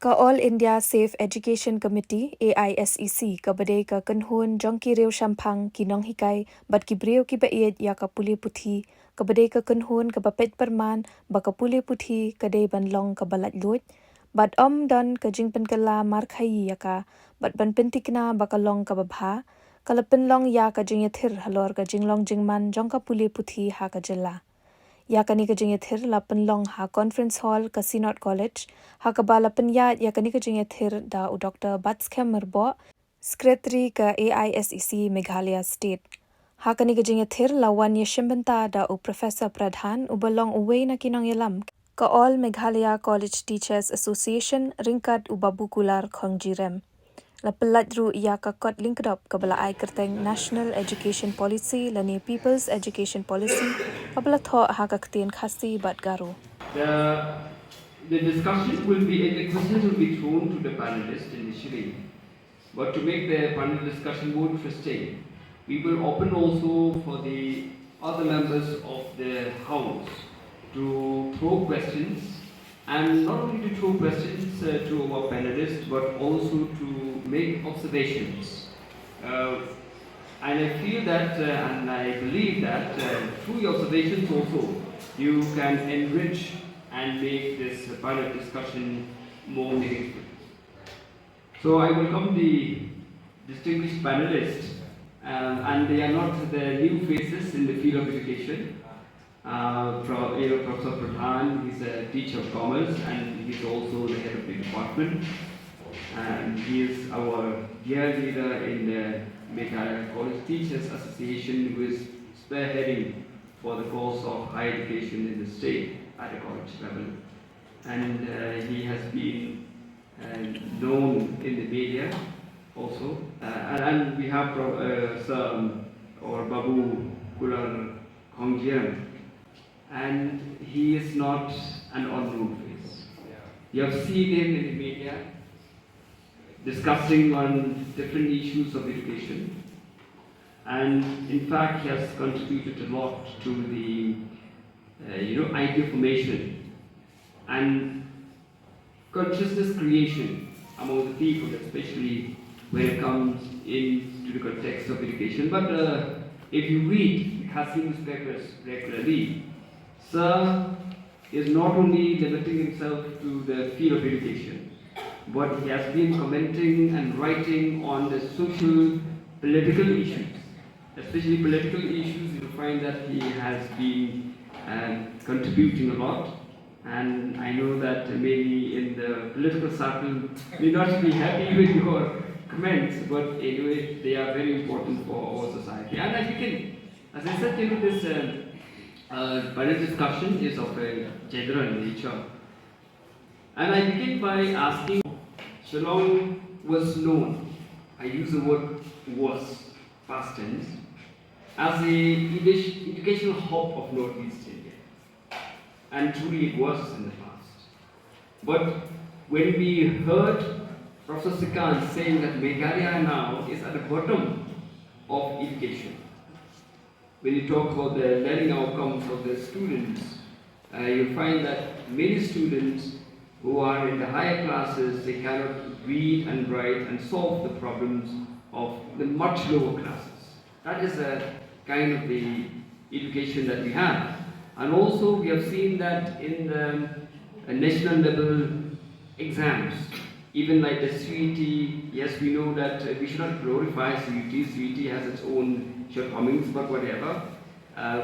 Ka All India Safe Education Committee AISEC ka badai ka kanhun jongki reu shampang ki nong hikai bat ki breu ki baiet ya ka Pule Puthi ka badai ka kanhun ka bapet perman ba ka Pule Puthi ka dei ban long ka balat lut bat dan ka jingpen kala mar khai ya ka bat ban pentikna ba ka long ka babha kala pen long ya ka jingethir halor ka jinglong jingman jong ka Pule Puthi ha ka Jylla yakani ka jingethir lapan long ha conference hall ka Sinod College ha ka balapan ya yakani ka jingethir da u Dr. Batskem Merbo secretary ka AISEC Meghalaya State ha kani ka jingethir lawan yeshimbenta da u Professor Pradhan u balong uwe na kinong yalam ka All Meghalaya College Teachers Association ringkat u babu kular khongjirem Lapelat ru ia ka kot linked up kabala ai kerteng National Education Policy lani People's Education Policy kabala tho ha ka ktien khasi bat garu. The discussion will be, the questions will be thrown to the panelists initially, but to make the panel discussion more interesting, we will open also for the other members of the house to throw questions, and not only to throw questions to our panelists, but also to make observations. And I feel that, and I believe that through your observations also, you can enrich and make this panel discussion more meaningful. So I welcome the distinguished panelists, and they are not the new faces in the field of education. Professor Pradhan, he's a teacher of commerce and he's also the head of the department. And he is our dear leader in the Meghalaya College Teachers Association, who is spearheading for the cause of higher education in the state at a college level. And he has been known in the media also. And we have Sir or Babu Kular Khongjiram. And he is not an unknown face. You have seen him in the media discussing on different issues of education, and in fact he has contributed a lot to the idea formation and consciousness creation among the people, especially when it comes into the context of education. But if you read the Khasi newspapers regularly, Sir is not only limiting himself to the field of education, but he has been commenting and writing on the social, political issues. Especially political issues, you'll find that he has been contributing a lot. And I know that maybe in the political circle, may not be happy with your comments, but anyway, they are very important for our society. And I begin, as I said, this panel discussion is of a general nature. And I begin by asking, Shillong was known, I use the word was, past tense, as a educational hub of Northeast India. And truly it was in the past. But when we heard Professor Sikand saying that Meghalaya now is at the bottom of education, when you talk about the learning outcomes of the students, you find that many students who are in the higher classes, they cannot read and write and solve the problems of the much lower classes. That is a kind of the education that we have. And also we have seen that in the national level exams, even like the CET, yes, we know that we should not glorify CET. CET has its own shortcomings, but whatever.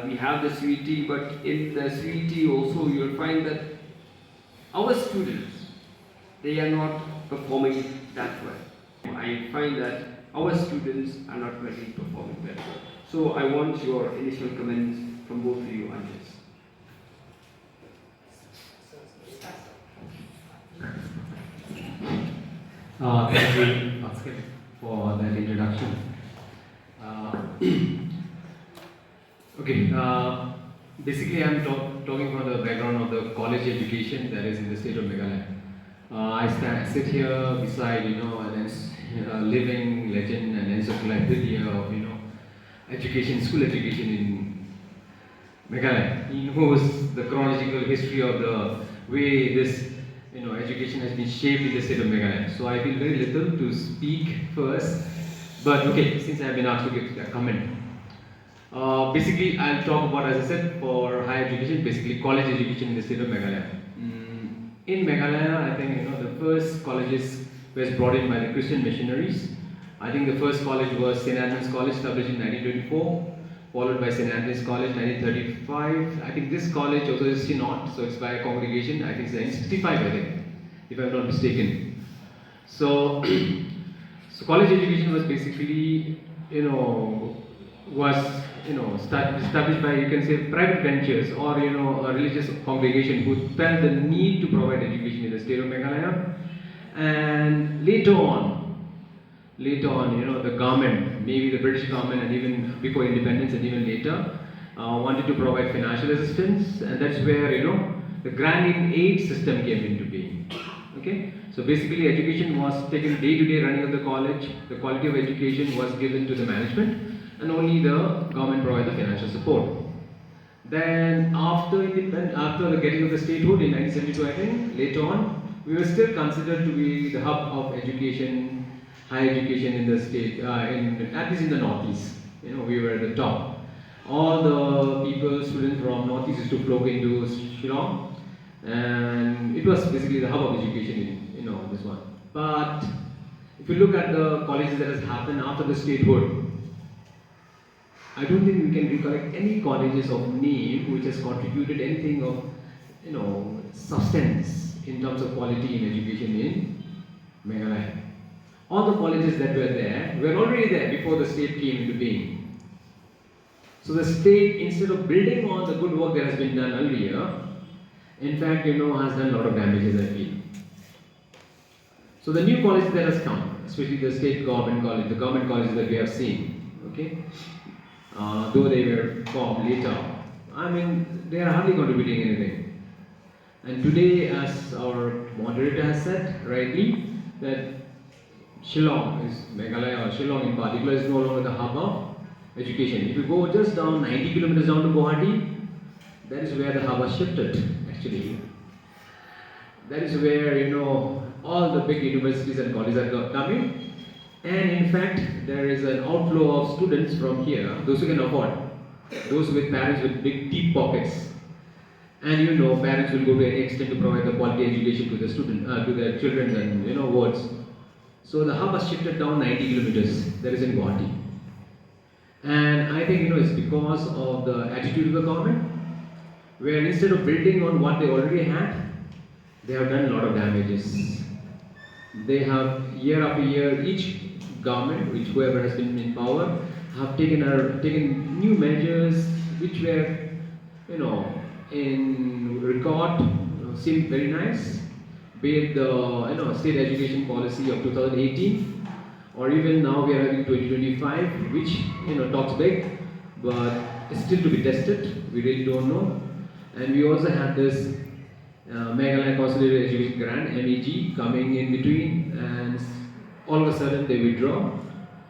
We have the CET, but in the CET also you'll find that our students, they are not performing that well. I find that our students are not really performing that well. So I want your initial comments from both of you on this. Thank you, Oscar, for that introduction. Basically I'm talking from the background of the college education that is in the state of Meghalaya. I sit here beside, a living legend and encyclopedia of, education, school education in Meghalaya. He knows the chronological history of the way this education has been shaped in the state of Meghalaya. So I feel very little to speak first, but okay, since I have been asked to give a comment. Basically, I'll talk about, as I said, for higher education, basically college education in the state of Meghalaya. In Meghalaya, I think the first colleges was brought in by the Christian missionaries. I think the first college was St. Anthony's College, established in 1924, followed by St. Anthony's College, 1935. I think this college also is still not, so it's by a congregation. I think it's 1965, I think, if I'm not mistaken. So, so college education was basically, established by, you can say, private ventures or a religious congregation who felt the need to provide education in the state of Meghalaya. And later on, the government, maybe the British government, and even before independence and even later, wanted to provide financial assistance, and that's where the grant aid system came into being. Okay, so basically, education was taken day-to-day running of the college. The quality of education was given to the management, and only the government provided the financial support. Then, after the getting of the statehood in 1972, I think later on, we were still considered to be the hub of education, higher education in the state, at least in the northeast. We were at the top. All the students from northeast used to flow into Shillong, and it was basically the hub of education in this one. But if you look at the colleges that has happened after the statehood, I don't think we can recollect any colleges of name which has contributed anything of substance in terms of quality in education in Meghalaya. All the colleges that were there were already there before the state came into being. So the state, instead of building on the good work that has been done earlier, in fact, has done a lot of damages, I feel. So the new colleges that has come, especially the state government college, the government colleges that we have seen, okay, though they were formed later, I mean, they are hardly contributing anything. And today, as our moderator has said rightly, that Shillong is Meghalaya, or Shillong in particular, is no longer the hub of education. If you go just down 90 kilometers down to Guwahati, that is where the hub has shifted, actually. That is where, all the big universities and colleges are coming. And in fact, there is an outflow of students from here, those who can afford, those with parents with big, deep pockets. And parents will go to any extent to provide the quality education to the to their children and wards. So the hub has shifted down 90 kilometers, that is in Guwahati. And I think it's because of the attitude of the government, where instead of building on what they already had, they have done a lot of damages. They have, year after year, each government, whoever has been in power, have taken new measures which were, in record, seemed very nice, be it the state education policy of 2018, or even now we are having 2025, which talks big, but it's still to be tested. We really don't know. And we also have this Meghalaya Consolidated Education Grant (MEG) coming in between, and all of a sudden they withdraw.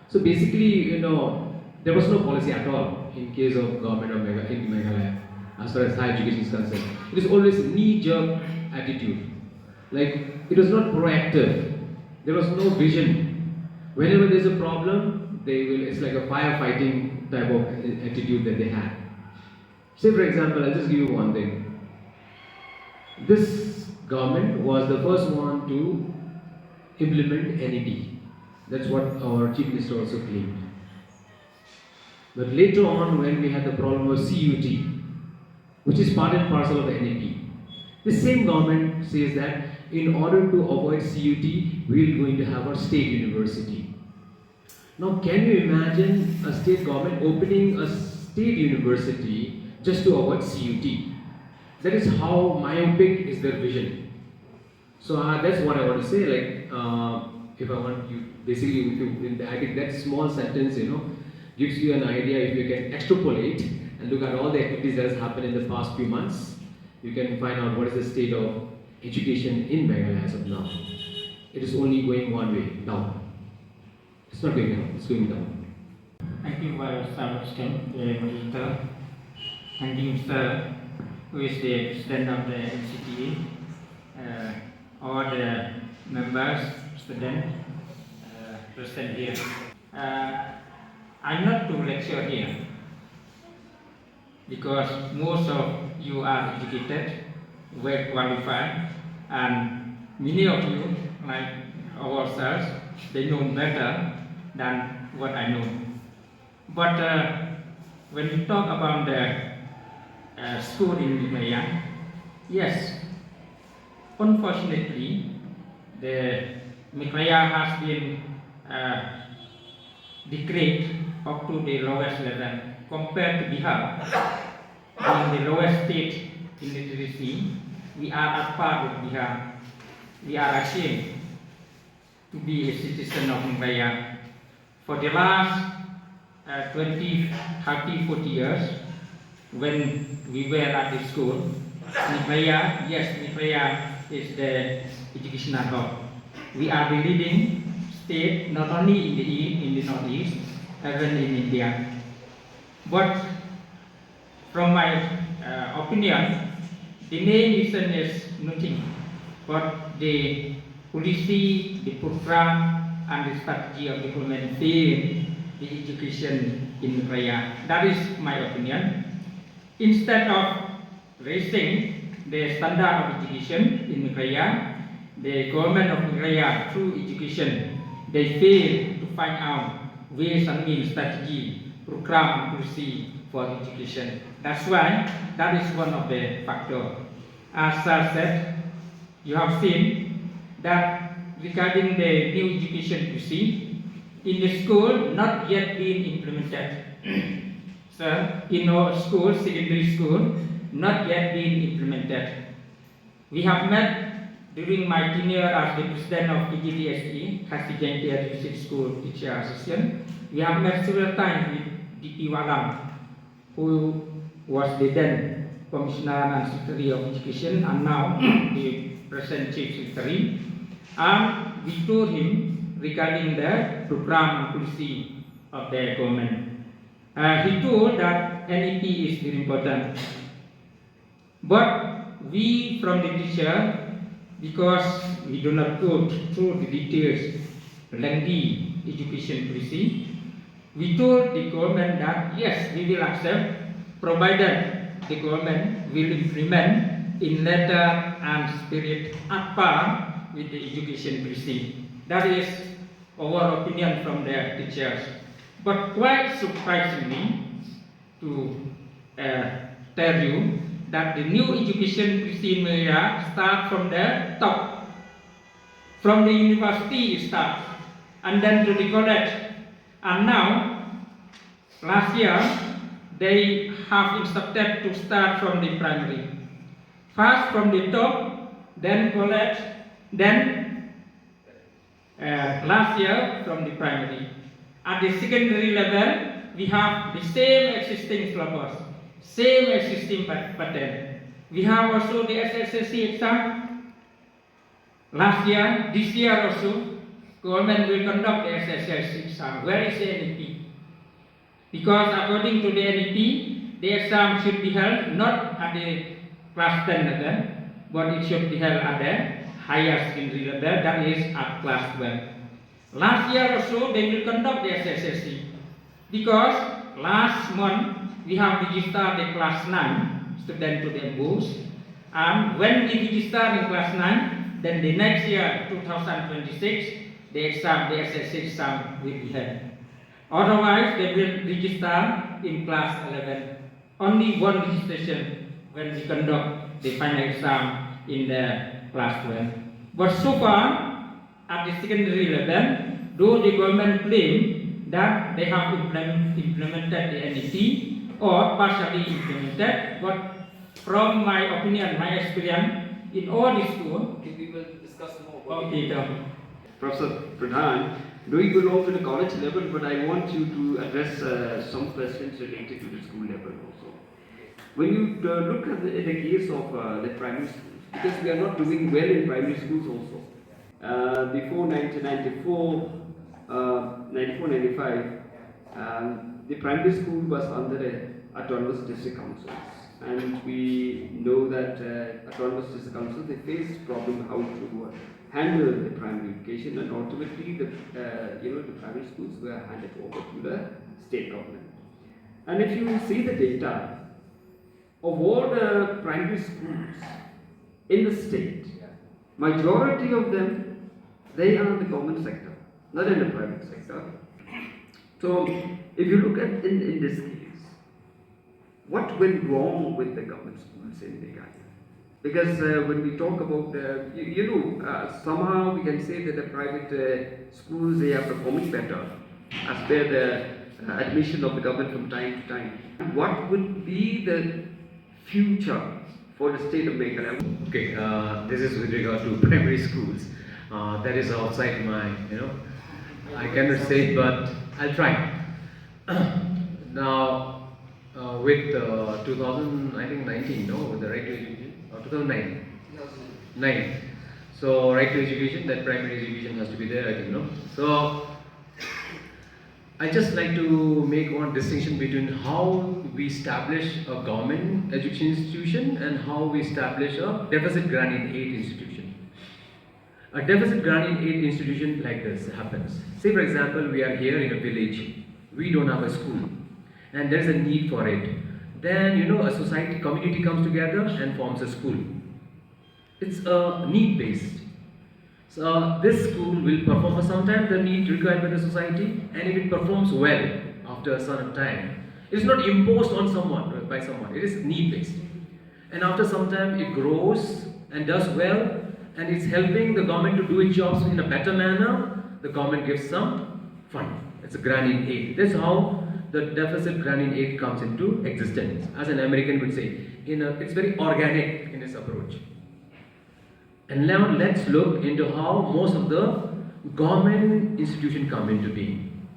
So basically, there was no policy at all in case of government of Meghalaya as far as higher education is concerned. It is always knee-jerk attitude. Like, it was not proactive. There was no vision. Whenever there's a problem, it's like a firefighting type of attitude that they had. Say, for example, I'll just give you one thing. This government was the first one to implement NEP. That's what our Chief Minister also claimed. But later on, when we had the problem of CUT, which is part and parcel of the NEP, the same government says that in order to avoid CUT, we are going to have a state university. Now, can you imagine a state government opening a state university just to avoid CUT? That is how myopic is their vision. So that's what I want to say. Like, if I want you, basically, I think that small sentence, gives you an idea. If you can extrapolate and look at all the activities that has happened in the past few months, you can find out what is the state of education in Meghalaya as of now. It is only going one way, down. It's not going down, it's going down. Thank you for some extent, Minister. Thank you, Mr. who is the president of the NCTA. all the members, students present here. I'm not to lecture here because most of you are educated, well qualified, and many of you, like ourselves, they know better than what I know. But when you talk about the school in Nigeria, yes, unfortunately, the Nigeria has been degraded up to the lowest level compared to Bihar. Being the lowest state in literacy, we are at par with Bihar. We are ashamed to be a citizen of Nigeria. For the last 20, 30, 40 years, when we were at the school, Nigeria, yes, Nigeria is the educational hub. We are the leading state not only in the east, in the northeast, even in India. But from my opinion, the main reason is nothing but the policy, the program, and the strategy of development fail the education in Nigeria. That is my opinion. Instead of raising the standard of education in Nigeria, the government of Nigeria, through education, they fail to find out ways and means, strategy, program, and policy for education. That's why that is one of the factors. As I said, you have seen that regarding the new education policy, in the school not yet being implemented. So in our school, secondary school, not yet being implemented. We have met during my tenure as the president of EGDSE, Khasi District School Teacher Association. We have met several times with DP Walam, who was the then Commissioner and Secretary of Education and now the present Chief Secretary. And we told him regarding the program and policy of the government. He told that NEP is very important. But we from the teacher, because we do not go through the details, lengthy education policy, we told the government that yes, we will accept, provided the government will implement in letter and spirit at par with the education policy. That is our opinion from the teachers. But quite surprisingly, to tell you that the new education policy in Malaysia starts from the top. From the university it starts, and then to the college. And now, last year, they have instructed to start from the primary. First from the top, then college, then last year from the primary. At the secondary level, we have the same existing syllabus, same existing pattern. We have also the SSLC exam. Last year, this year also, government will conduct the SSLC exam. Where is the NEP? Because according to the NEP, the exam should be held not at the class 10 level, but it should be held at the higher secondary level, that is at class 12. Last year also, they will conduct the SSLC. Because last month, we have registered the class 9 student to the books. And when we register in class 9, then the next year, 2026, the exam, the SSLC exam will be held. Otherwise, they will register in class 11. Only one registration when we conduct the final exam in the class 12. But so far, at the secondary level, though the government claim that they have implemented the NEP or partially implemented, but from my opinion, my experience, in all the schools, We will discuss more. okay, Professor Pradhan, though you belong to the college level, but I want you to address some questions related to the school level also. When you look at the case of the primary schools, because we are not doing well in primary schools also. Before 1994, 94-95, the primary school was under the autonomous district councils. and we know that autonomous district councils, they face problem how to handle the primary education, and ultimately the the primary schools were handed over to the state government. And if you see the data of all the primary schools in the state, majority of them, they are in the government sector, not in the private sector. So if you look at in this case, what went wrong with the government schools in Meghalaya? Because when we talk about somehow we can say that the private schools, they are performing better as per the admission of the government from time to time. What would be the future for the state of Meghalaya? Okay, this is with regard to primary schools. That is outside my, I cannot say, but I'll try. Now, with 2019, with the right to education, or 2009. 9. So, right to education, that primary education has to be there, I think, no? So, I just like to make one distinction between how we establish a government education institution and how we establish a deficit granting aid institution. A deficit granting aid institution like this happens. Say for example, we are here in a village, we don't have a school, and there is a need for it. Then a society, community comes together and forms a school. It's a need-based. So this school will perform for some time the need required by the society, and if it performs well after a certain time, it is not imposed on someone by someone. It is need-based, and after some time it grows and does well, and it's helping the government to do its jobs in a better manner. The government gives some fund. It's a granting aid. That's how the deficit granting aid comes into existence. As an American would say, it's very organic in its approach. And now let's look into how most of the government institutions come into being.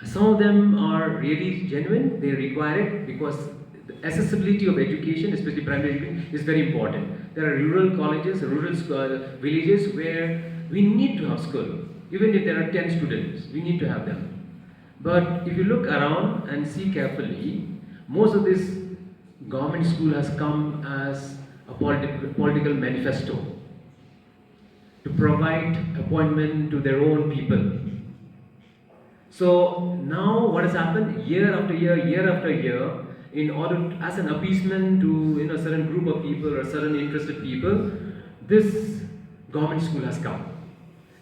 Some of them are really genuine, they require it because the accessibility of education, especially primary education, is very important. There are rural colleges, rural villages where we need to have school. Even if there are 10 students, we need to have them. But if you look around and see carefully, most of this government school has come as a political manifesto to provide appointment to their own people. So now what has happened year after year, in order as an appeasement to a certain group of people or certain interested people, this government school has come.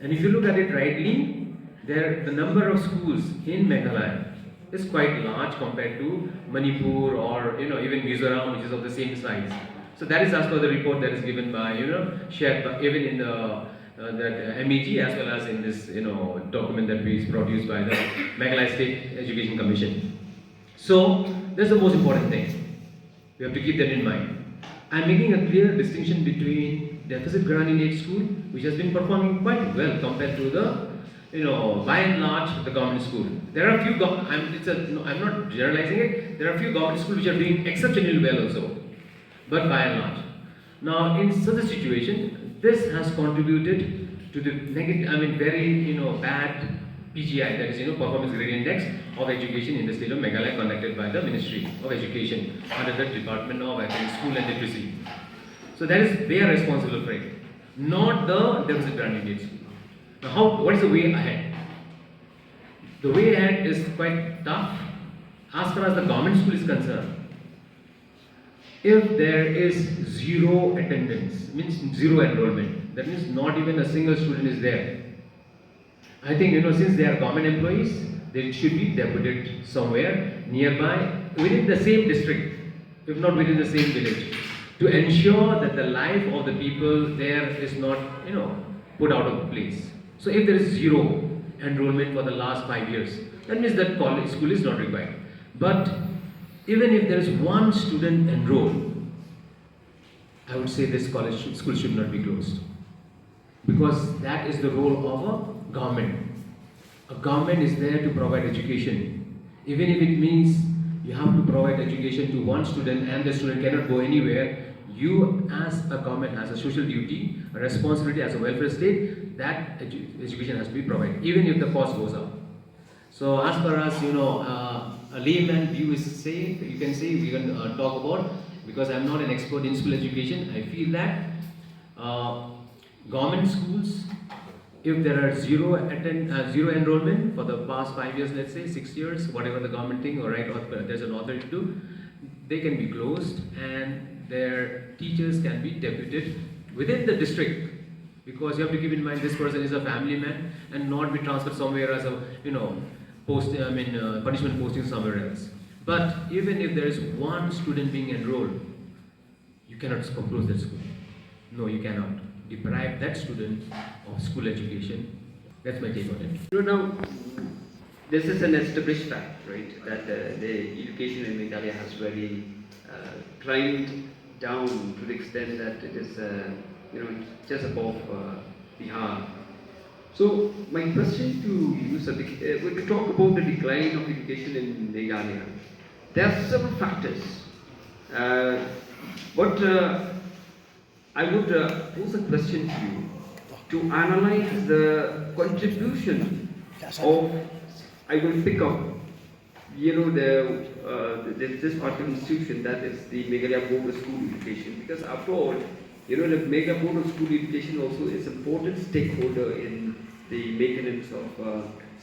And if you look at it rightly, the number of schools in Meghalaya is quite large compared to Manipur or even Mizoram, which is of the same size. So that is as per the report that is given by shared by, even in the that MEG as well as in this document that is produced by the Meghalaya State Education Commission. So that's the most important thing. We have to keep that in mind. I'm making a clear distinction between deficit granting aid school, which has been performing quite well compared to the by and large, the government school. There are a few, I'm not generalizing it, there are a few government schools which are doing exceptionally well also, but by and large. Now, in such a situation, this has contributed to the negative, very, bad PGI, that is, Performance Gradient Index of Education in the state of Meghalaya conducted by the Ministry of Education under the Department of School and Literacy. So that is, they are responsible for it, not the deficit granting aid school. Now, what is the way ahead? The way ahead is quite tough as far as the government school is concerned. If there is zero attendance, means zero enrollment, that means not even a single student is there. I think since they are government employees, they should be deputed somewhere nearby within the same district, if not within the same village, to ensure that the life of the people there is not put out of place. So if there is zero enrollment for the last 5 years, that means that college school is not required. But even if there is one student enrolled, I would say this school should not be closed, because that is the role of a government. A government is there to provide education, even if it means you have to provide education to one student and the student cannot go anywhere. You as a government has a social duty, a responsibility as a welfare state, that education has to be provided, even if the cost goes up. So as far as a layman view is say, you can say, we can talk about, because I'm not an expert in school education, I feel that government schools, if there are zero enrollment for the past 5 years, let's say 6 years, whatever the government thing, or there's an authority to do, they can be closed and their teachers can be deputed within the district, because you have to keep in mind this person is a family man and not be transferred somewhere as a punishment posting somewhere else. But even if there is one student being enrolled, you cannot close that school. No, you cannot deprive that student of school education. That's my take on it. Now, this is an established fact, right, that the education in Meghalaya has very climbed down to the extent that it is, just above Bihar. So, my question to you, sir, when we talk about the decline of education in Meghalaya, there are several factors. But I would pose a question to you to analyze the contribution of, I will pick up, this particular institution, that is the Meghalaya Board of School Education, because after all, the Meghalaya Board of School Education also is an important stakeholder in the maintenance of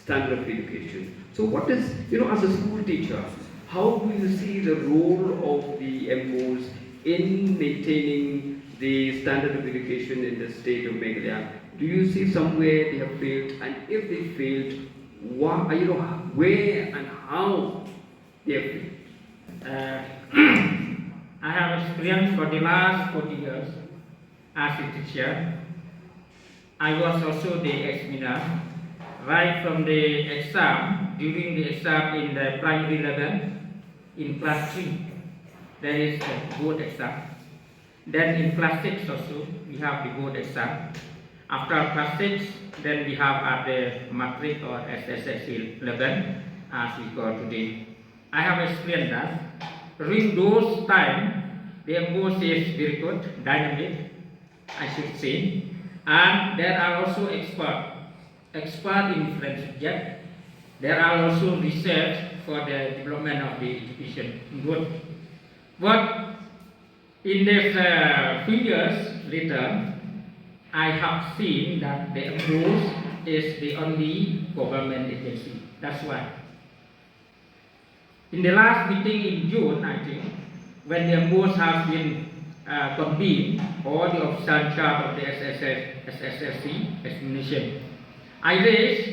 standard of education. So what is, as a school teacher, how do you see the role of the MOs in maintaining the standard of education in the state of Meghalaya? Do you see somewhere they have failed, and if they failed, where and how they have failed? I have experience for the last 40 years as a teacher. I was also the examiner, right from the exam, during the exam in the primary level, in class 3, there is a board exam. Then in class 6 also, we have the board exam. After class 6, then we have at the matric or SSLC level, as we call today. I have explained that during those times, the MOS is very good, dynamic, I should say, and there are also experts in different subjects. There are also research for the development of the education. Good. But in these few years later, I have seen that the MOS is the only government agency. That's why. In the last meeting in June, I think, when the MOS has been convened, all the officials in charge of the SSLC examination, I raised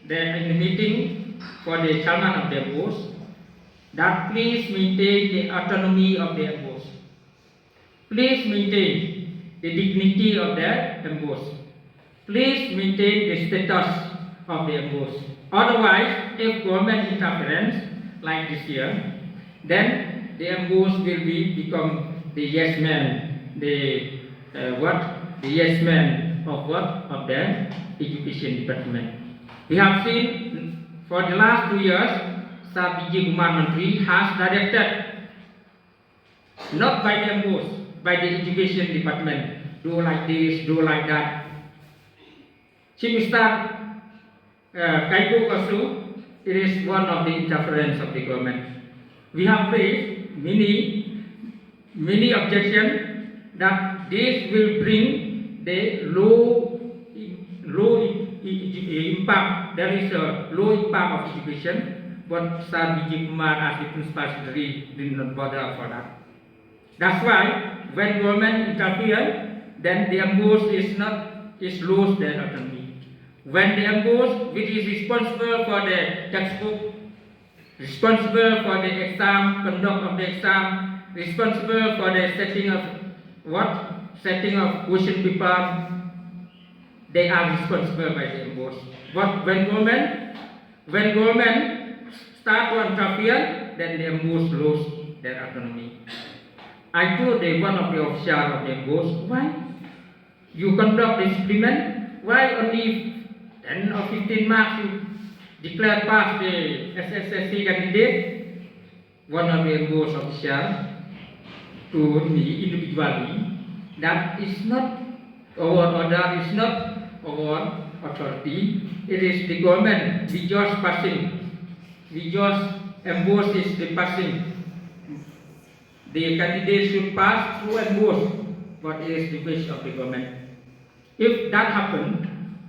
in the meeting for the chairman of the MOS that please maintain the autonomy of the MOS. Please maintain the dignity of the MOS. Please maintain the status of the MOS. Otherwise, if government interference like this year, then the MOS will become the yes man, the yes man of what? Of the education department. We have seen for the last 2 years, Sabiji Kumar Mantri has directed, not by the MOS, by the education department, do like this, do like that. Chief Minister Kaiku also, it is one of the interference of the government. We have raised many objections that this will bring the low impact. There is a low impact of education, but Sir Vijay Kumar as the principal secretary did not bother for that. That's why when government interferes, then the MOS is lose their autonomy. When the MOS, which is responsible for the textbook, responsible for the exam, conduct of the exam, responsible for the setting of question paper, they are responsible by the MOS. But when government start to interfere, then the MOS lose their autonomy. I told one of the officials of the MOS, why you conduct the experiment? Why only 10 or 15 marks you declare pass the SSLC candidate? One of the MOS officials told me individually that it's not our order, it's not our authority, it is the government. We just passing, we just emboss is the passing. The candidate should pass through emboss. What is the wish of the government? If that happens,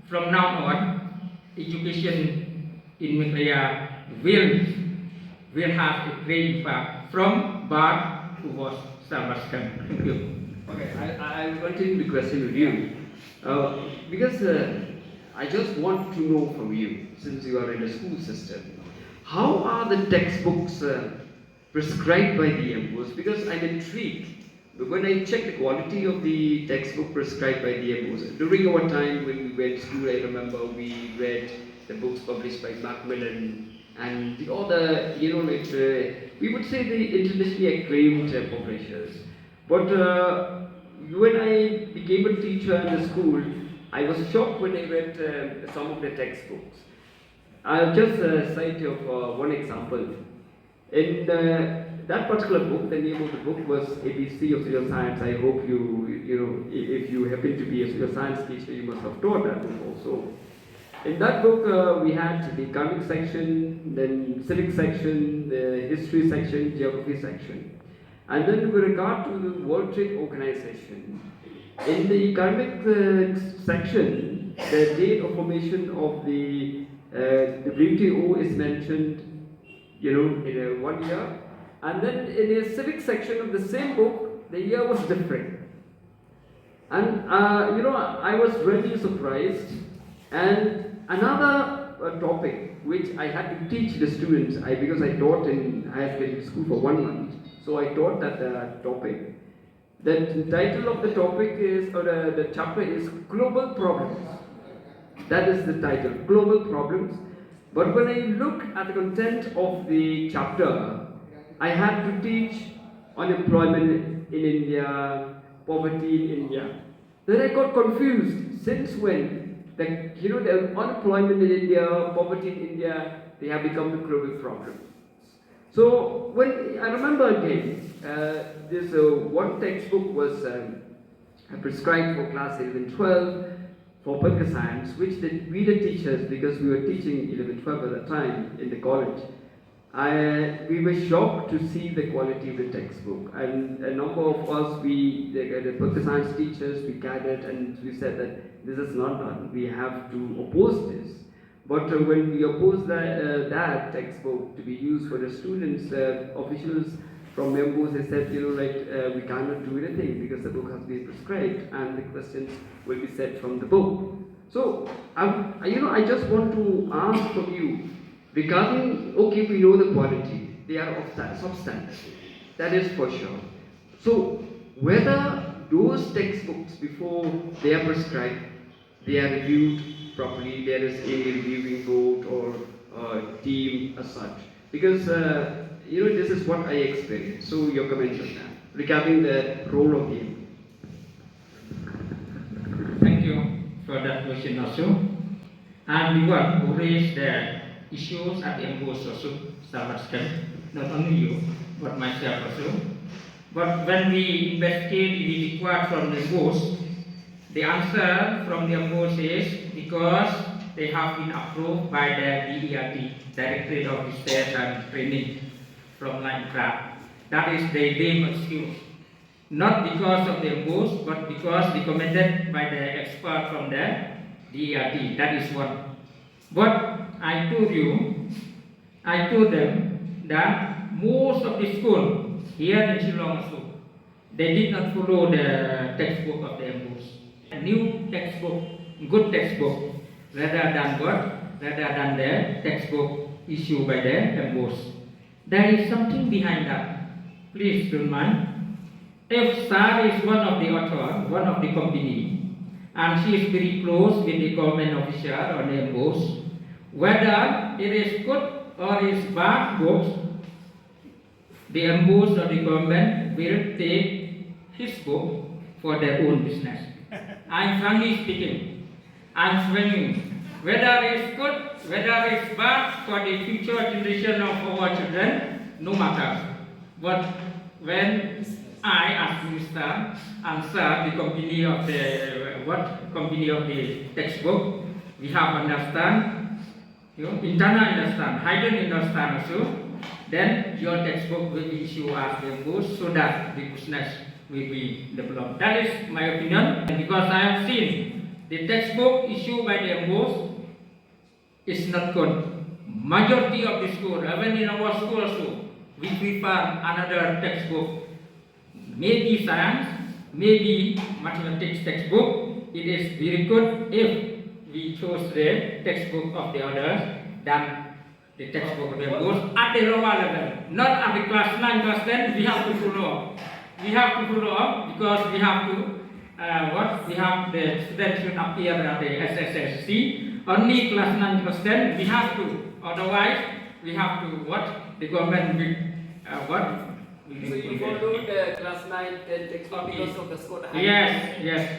from now on, education in Meghalaya will have a great impact from birth towards Salvation. Thank you. Okay, I will continue the question with you. Because I just want to know from you, since you are in the school system, how are the textbooks prescribed by the MOs? Because I'm intrigued. When I check the quality of the textbook prescribed by the MOs, during our time when we went to school, I remember we read the books published by Macmillan and the other, we would say the internationally acclaimed publishers. But when I became a teacher in the school, I was shocked when I read some of the textbooks. I'll just cite you one example. In that particular book, the name of the book was ABC of Social Science. I hope if you happen to be a social science teacher, you must have taught that book also. In that book, we had the economic section, then civic section, the history section, geography section. And then with regard to the World Trade Organization, in the economic section, the date of formation of the WTO is mentioned, in 1 year. And then in the civic section of the same book, the year was different. And, I was really surprised. And another topic which I had to teach the students, because I taught I had been in school for 1 month, so I taught that topic. The title of the topic is, or the chapter is Global Problems. That is the title, Global Problems. But when I look at the content of the chapter, I had to teach unemployment in India, poverty in India. Then I got confused. Since when the unemployment in India, poverty in India, they have become the global problem. So when I remember again, this one textbook was prescribed for class 11-12 for political science, which we the teachers, because we were teaching 11-12 at that time in the college, we were shocked to see the quality of the textbook. And a number of us, the political science teachers, we gathered and we said that this is not done. We have to oppose this. But when we opposed that textbook to be used for the students, officials from members, they said, we cannot do anything because the book has been prescribed and the questions will be set from the book. So, I just want to ask from you, regarding, okay, we know the quality, they are of substandard, that is for sure. So, whether those textbooks, before they are prescribed, they are reviewed properly, there is a reviewing board or team as such. Because, this is what I experienced. So, your comments on that, regarding the role of the Thank you for that question also. I'm the one who raised the issues at the emboss also, not only you, but myself also. But when we investigate the required from the emboss, the answer from the emboss is because they have been approved by the DERT, Directorate of Research and Training from Nongbah. That is the name excuse. Not because of the emboss, but because recommended by the expert from the DERT. That is one. But I told them that most of the school here in Shillong also, they did not follow the textbook of the emboss. A new textbook, good textbook, rather than the textbook issued by the emboss. There is something behind that. Please don't mind. If SAR is one of the author, one of the company, and she is very close with the government official or the emboss, whether it is good or is bad books, the emboss or the government will take his book for their own business. I'm frankly speaking. I'm swinging. Whether it's good, whether it's bad for the future generation of our children, no matter. But when I, as minister, answer the company of the textbook, we have understand, internal understand, hidden understand also, then your textbook will be issued as the boost so that the business will be developed. That is my opinion, because I have seen the textbook issued by the boss is not good. Majority of the school, even in our school also, we prefer another textbook. Maybe science, maybe mathematics textbook. It is very good if we chose the textbook of the others than the textbook of the books at the lower level. Not at the class 9, class 10, we have to follow up. We have to follow up because we have to, we have the students should appear at the SSSC. Only class 9, class 10, we have to. Otherwise, we have to the government will, So you follow the class 9, 10 textbook because of the score? Yes,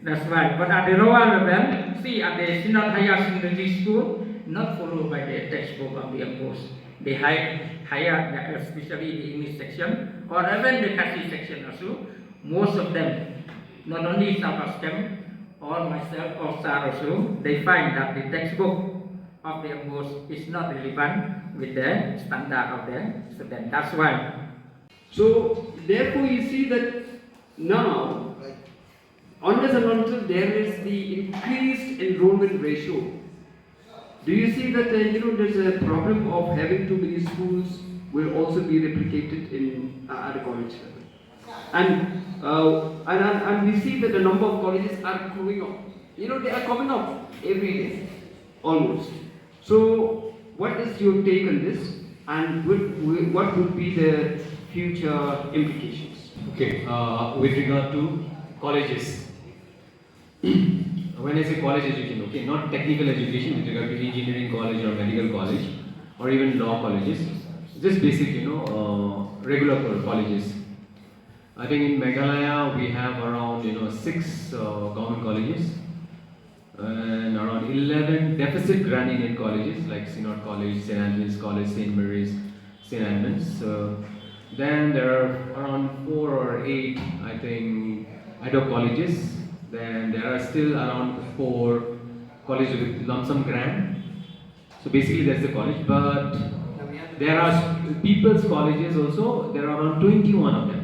that's right. But at the lower level, see at the senior higher secondary school, not followed by the textbook of the course. The higher, especially the English section, or even the Kasi section also, most of them, not only Sabastem, or myself or Sar also, they find that the textbook of the course is not relevant with the standard of the student. That's why. So therefore you see that now, unless and until there is the increased enrollment ratio, do you see that there's a problem of having too many schools will also be replicated in at a college level, and we see that the number of colleges are growing up. They are coming up every day, almost. So what is your take on this, and what would be the future implications? Okay, with regard to colleges. When I say college education, okay, not technical education with regard to engineering college or medical college or even law colleges, just basic, regular colleges. I think in Meghalaya we have around 6 government colleges and around 11 deficit grant Indian colleges like Synod College, St. Andrews College, St. Mary's, St. Edmunds. Then there are around 4 or 8, I think, ad hoc colleges. Then there are still around 4 colleges with lump sum grant. So basically that's the college. But there are people's colleges also. There are around 21 of them.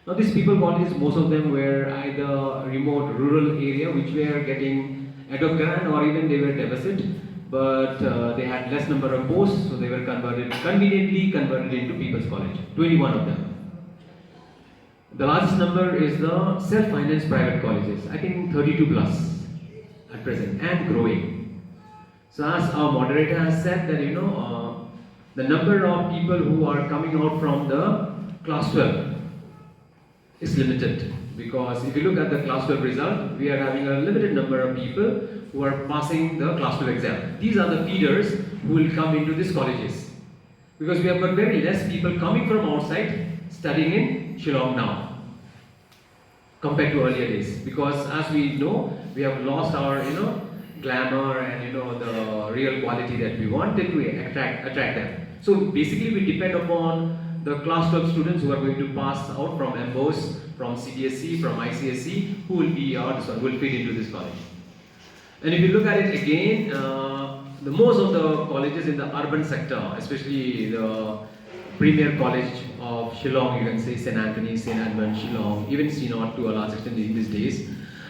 Now these people colleges, most of them were either remote rural area which were getting ad hoc grant, or even they were deficit. But they had less number of posts, so they were conveniently converted into people's college. 21 of them. The largest number is the self-financed private colleges. I think 32 plus at present and growing. So as our moderator has said that the number of people who are coming out from the class 12 is limited, because if you look at the class 12 result, we are having a limited number of people who are passing the class 12 exam. These are the feeders who will come into these colleges, because we have got very less people coming from outside studying in Shillong now compared to earlier days, because as we know, we have lost our glamour and the real quality that we wanted to attract them. So basically we depend upon the class 12 students who are going to pass out from MBOS, from CBSE, from ICSE, who will be will fit into this college. And if you look at it again, the most of the colleges in the urban sector, especially the premier college of Shillong, you can say St. Anthony, St. Edmunds, Shillong, even Synod to a large extent in these days,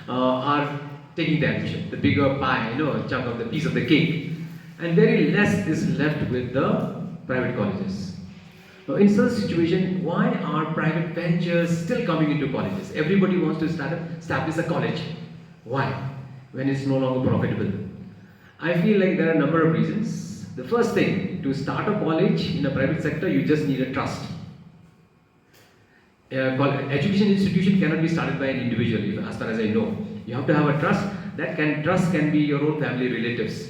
are taking the admission, the bigger pie, chunk of the piece of the cake, and very less is left with the private colleges. Now, in such situation, why are private ventures still coming into colleges? Everybody wants to establish a college. Why? When it's no longer profitable. I feel like there are a number of reasons. The first thing, to start a college in a private sector, you just need a trust. Education institution cannot be started by an individual, as far as I know. You have to have a trust. Trust can be your own family relatives.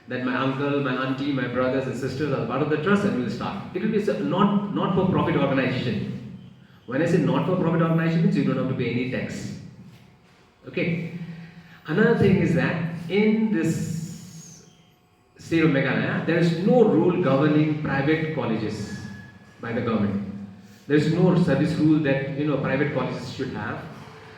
That my uncle, my auntie, my brothers and sisters are part of the trust, and we will start. It will be a not-for-profit organization. When I say not-for-profit organization, means you don't have to pay any tax. Okay. Another thing is that in this state of Meghalaya, there is no rule governing private colleges by the government. There is no service rule that private colleges should have.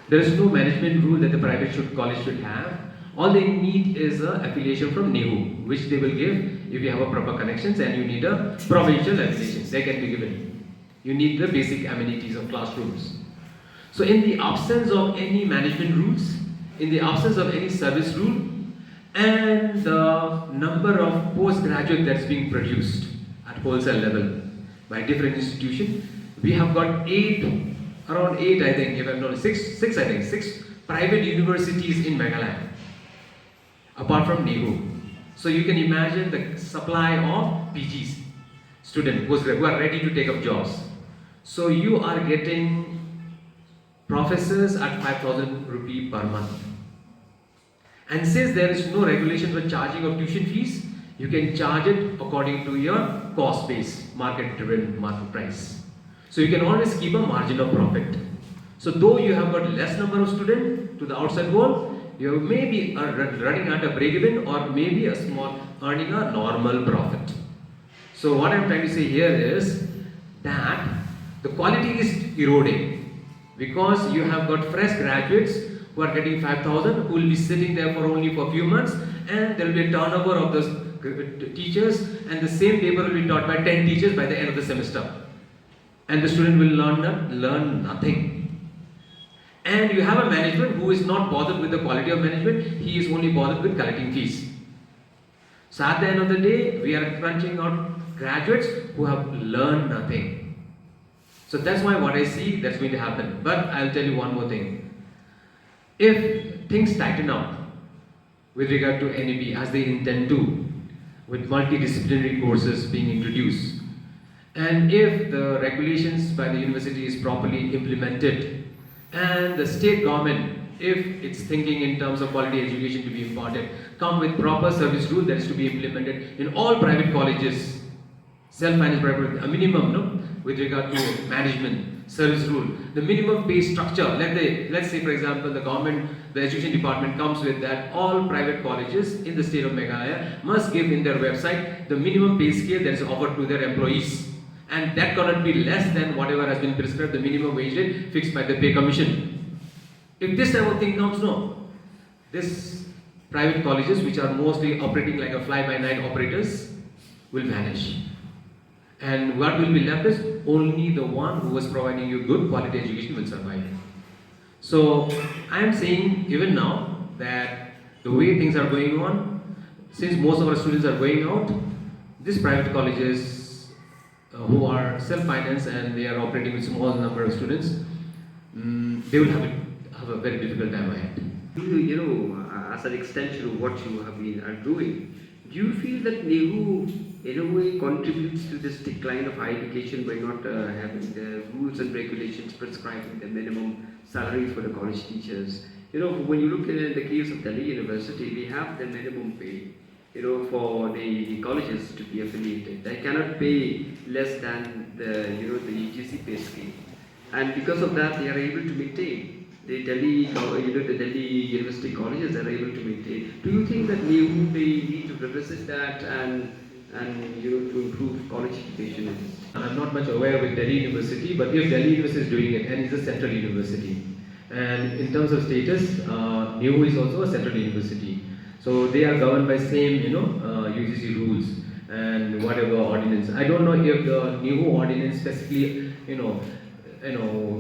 There is no management rule that the private college should have. All they need is an affiliation from NEHU, which they will give if you have a proper connections and you need a provincial affiliation, they can be given. You need the basic amenities of classrooms. So in the absence of any management rules, in the absence of any service rule, and the number of postgraduate that's being produced at wholesale level by different institutions, we have got around eight I think, if I'm not six private universities in Meghalaya, apart from NEHU. So you can imagine the supply of PGs, students who are ready to take up jobs. So you are getting professors at 5,000 rupee per month. And since there is no regulation for charging of tuition fees, you can charge it according to your cost base, market-driven market price. So you can always keep a margin of profit. So though you have got less number of students to the outside world, you may be running at a break-even or maybe a small earning a normal profit. So what I'm trying to say here is that the quality is eroding because you have got fresh graduates who are getting 5,000 who will be sitting there for only for a few months, and there will be a turnover of those teachers, and the same paper will be taught by 10 teachers by the end of the semester, and the student will learn nothing. And you have a management who is not bothered with the quality of management, he is only bothered with collecting fees. So at the end of the day, we are crunching out graduates who have learned nothing. So that's why what I see that's going to happen. But I'll tell you one more thing. If things tighten up with regard to NEP as they intend to, with multidisciplinary courses being introduced, and if the regulations by the university is properly implemented, and the state government, if it's thinking in terms of quality education to be imparted, come with proper service rule that is to be implemented in all private colleges, self-finance private, a minimum, no, with regard to management, service rule, the minimum pay structure. Let's say for example the government, the education department comes with that all private colleges in the state of Meghalaya must give in their website the minimum pay scale that is offered to their employees. And that cannot be less than whatever has been prescribed, the minimum wage rate fixed by the pay commission. If this type of thing comes, no, this private colleges which are mostly operating like a fly-by-night operators will vanish. And what will be left is only the one who was providing you good quality education will survive. So I am saying even now that the way things are going on, since most of our students are going out, these private colleges who are self-financed and they are operating with small number of students, they will have a very difficult time ahead. You know, as an extension of what you have been doing, do you feel that NEHU in a way contributes to this decline of higher education by not having the rules and regulations prescribing the minimum salaries for the college teachers? You know, when you look at the case of Delhi University, we have the minimum pay, you know, for the colleges to be affiliated. They cannot pay less than the, you know, the UGC pay scale. And because of that, they are able to maintain. The Delhi, the Delhi University colleges are able to maintain. Do you think that NEHU may need to revisit that and you know, to improve college education? I'm not much aware with Delhi University, but if Delhi University is doing it, and it's a central university, and in terms of status, NEHU is also a central university. So they are governed by same, you know, UGC rules and whatever ordinance. I don't know if the NEHU ordinance specifically,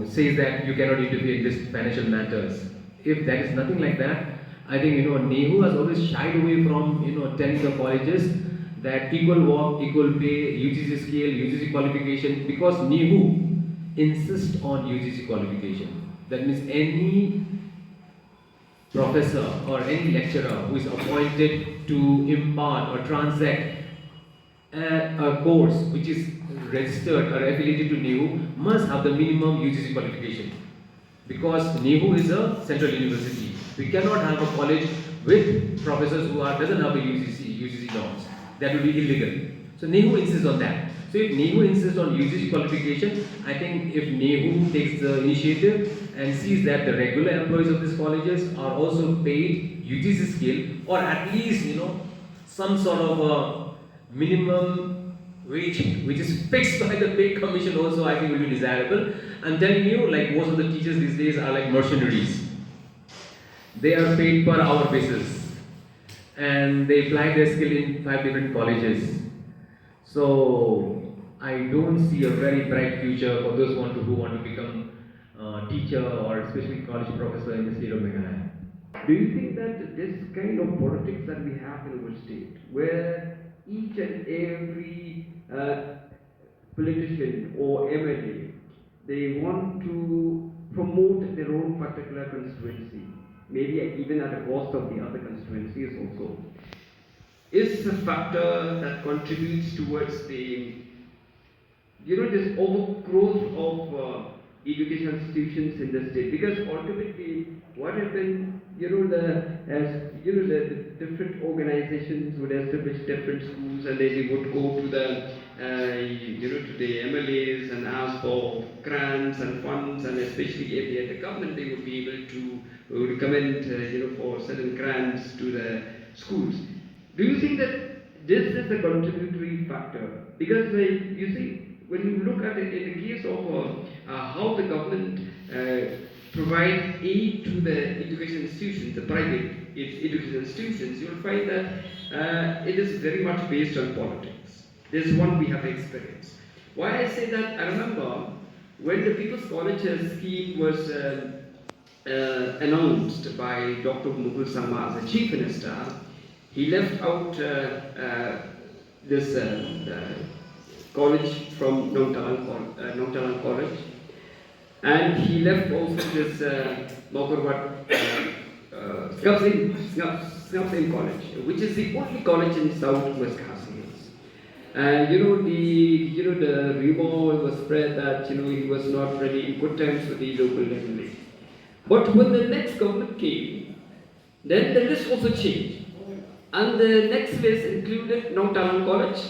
says that you cannot interfere in this financial matters. If there is nothing like that, I think, you know, NEHU has always shied away from, you know, telling the colleges that equal work, equal pay, UGC scale, UGC qualification, because NEHU insists on UGC qualification. That means any professor or any lecturer who is appointed to impart or transact a course which is registered or affiliated to NEHU must have the minimum UGC qualification, because NEHU is a central university. We cannot have a college with professors who doesn't have the UGC norms. That will be illegal. So NEHU insists on that. So if NEHU insists on UGC qualification, I think if NEHU takes the initiative and sees that the regular employees of these colleges are also paid UGC scale, or at least, you know, some sort of a minimum wage which is fixed by the pay commission also, I think will be desirable. I'm telling you, like most of the teachers these days are like mercenaries. They are paid per hour basis. and they apply their skill in 5 different colleges. So I don't see a very bright future for those who want to become teacher or especially college professor in the state of Meghalaya. Do you think that this kind of politics that we have in our state, where each and every politician or MLA, they want to promote their own particular constituency, maybe even at the cost of the other constituencies also, is a factor that contributes towards the, this overgrowth of education institutions in the state? Because ultimately, what happened, the different organizations would establish different schools, and they would go to the, to the MLAs and ask for grants and funds, and especially if they had the government, they would be able to recommend, for certain grants to the schools. Do you think that this is the contributory factor? Because you see, when you look at it in the case of how the government provide aid to the education institutions, the private education institutions, you'll find that it is very much based on politics. This is one we have experienced. Why I say that, I remember when the People's Colleges scheme was announced by Dr. Mukul Sharma as the Chief Minister, he left out this college from Nongtalang College, and he left also this Skapsing College, which is the only college in Southwest Khasi Hills. And the rumor was spread that he was not really in good terms with the local government. But when the next government came, then the list also changed. And the next list included Nongtalang College,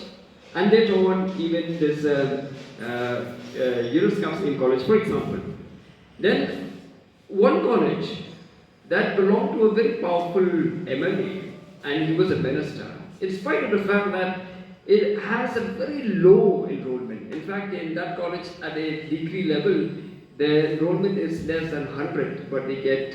and later on even this Skapsing College, for example. Then one college that belonged to a very powerful MLA, and he was a minister, in spite of the fact that it has a very low enrollment. In fact, in that college at a degree level, the enrollment is less than 100, but they get